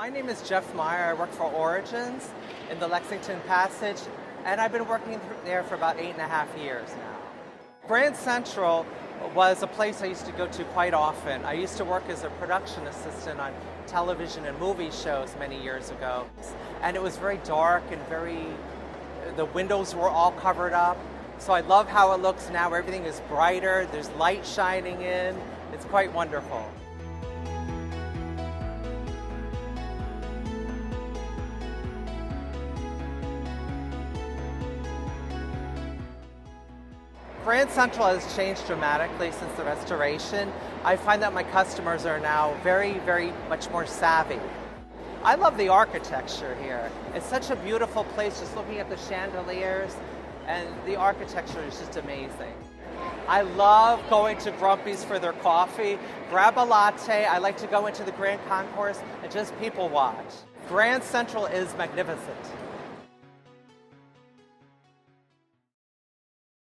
My name is Jeff Meyer. I work for Origins in the Lexington Passage, and I've been working there for about 8.5 years now. Grand Central was a place I used to go to quite often. I used to work as a production assistant on television and movie shows many years ago. And it was very dark and the windows were all covered up. So I love how it looks now. Everything is brighter, there's light shining in. It's quite wonderful. Grand Central has changed dramatically since the restoration. I find that my customers are now very, very much more savvy. I love the architecture here. It's such a beautiful place, just looking at the chandeliers, and the architecture is just amazing. I love going to Grumpy's for their coffee. Grab a latte. I like to go into the Grand Concourse and just people watch. Grand Central is magnificent.